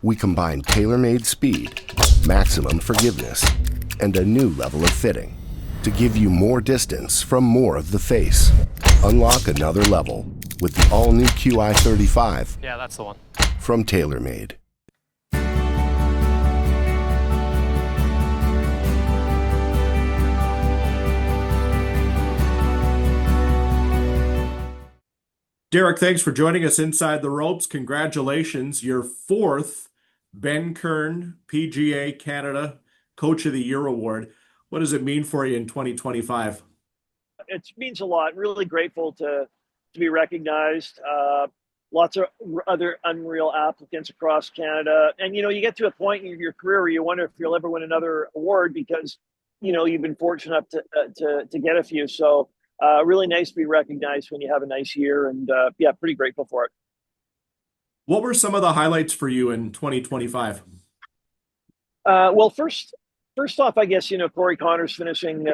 We combine tailor-made speed, maximum forgiveness, and a new level of fitting to give you more distance from more of the face. Unlock another level with the all-new QI35. Yeah, that's the one. From TaylorMade. Derek, thanks for joining us inside the ropes. Congratulations, your fourth Ben Kern PGA Canada Coach of the Year award. What does it mean for you in 2025? It means a lot. Really grateful to be recognized. Lots of other unreal applicants across Canada, and you get to a point in your career where you wonder if you'll ever win another award because you've been fortunate enough to get a few. So really nice to be recognized when you have a nice year, and yeah, pretty grateful for it. What were some of the highlights for you in 2025? Well, first off, I guess Corey Connors finishing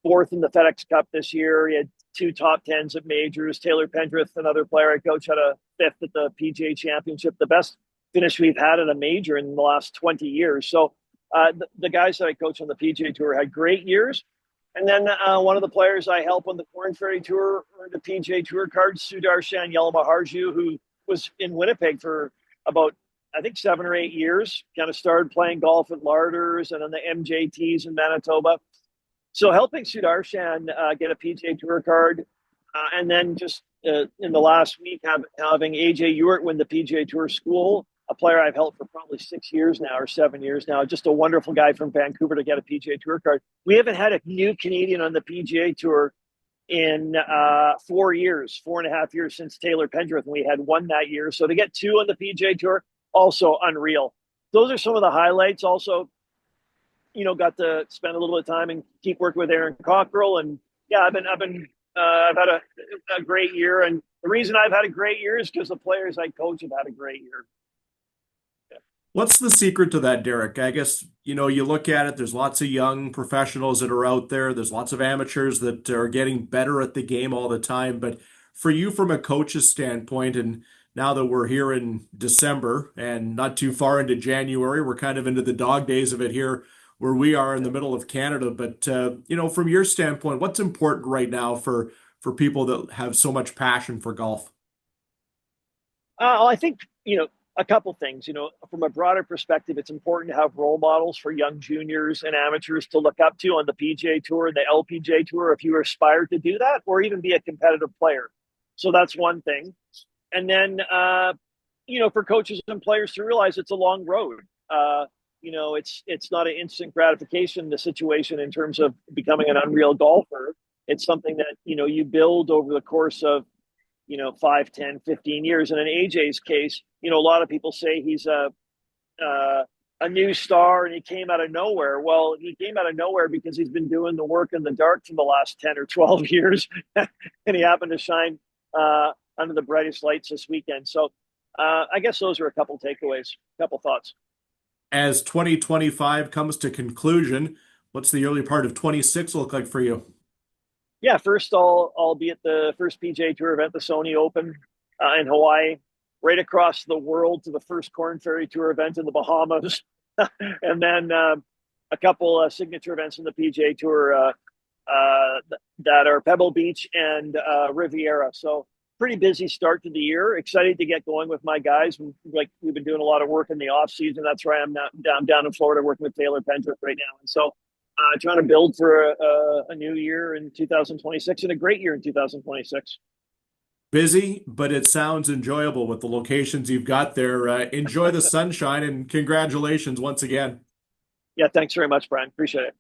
fourth in the FedEx Cup this year. He had two top tens at majors. Taylor Pendrith, another player I coach, had a fifth at the PGA Championship. The best finish we've had at a major in the last 20 years. So the guys that I coach on the PGA Tour had great years. And then one of the players I help on the Corn Ferry Tour earned a PGA Tour card, Sudarshan Yalamaharju, who was in Winnipeg for about, I think, 7 or 8 years. Kind of started playing golf at Larders and on the MJTs in Manitoba. So helping Sudarshan get a PGA Tour card, and then just in the last week having AJ Ewart win the PGA Tour School, a player I've helped for probably 6 years now or 7 years now. Just a wonderful guy from Vancouver to get a PGA Tour card. We haven't had a new Canadian on the PGA Tour in 4 years, 4.5 years since Taylor Pendrith, and we had one that year. So to get two on the PGA Tour, also unreal. Those are some of the highlights. Also, got to spend a little bit of time and keep working with Aaron Cockrell. And yeah, I've had a great year. And the reason I've had a great year is because the players I coach have had a great year. Yeah. What's the secret to that, Derek? I guess, you look at it, there's lots of young professionals that are out there. There's lots of amateurs that are getting better at the game all the time. But for you, from a coach's standpoint, and now that we're here in December and not too far into January, we're kind of into the dog days of it here where we are in the middle of Canada. But, from your standpoint, what's important right now for people that have so much passion for golf? I think, a couple things. From a broader perspective, it's important to have role models for young juniors and amateurs to look up to on the PGA Tour and the LPGA Tour if you aspire to do that, or even be a competitive player. So that's one thing. And then, for coaches and players to realize it's a long road. It's not an instant gratification, the situation in terms of becoming an unreal golfer. It's something that, you build over the course of, 5, 10, 15 years. And in AJ's case, a lot of people say he's a new star and he came out of nowhere. Well, he came out of nowhere because he's been doing the work in the dark for the last 10 or 12 years. And he happened to shine under the brightest lights this weekend. So I guess those are a couple takeaways, a couple thoughts. As 2025 comes to conclusion, what's the early part of 26 look like for you? Yeah, first I'll be at the first PGA Tour event, the Sony Open in Hawaii, right across the world to the first Corn Ferry Tour event in the Bahamas, and then a couple signature events in the PGA Tour that are Pebble Beach and Riviera. So pretty busy start to the year. Excited to get going with my guys. We've been doing a lot of work in the off season. That's where I am now. I'm down in Florida working with Taylor Pendrith right now, and so trying to build for a new year in 2026 and a great year in 2026. Busy, but it sounds enjoyable with the locations you've got there. Enjoy the sunshine and congratulations once again. Yeah, thanks very much, Brian. Appreciate it.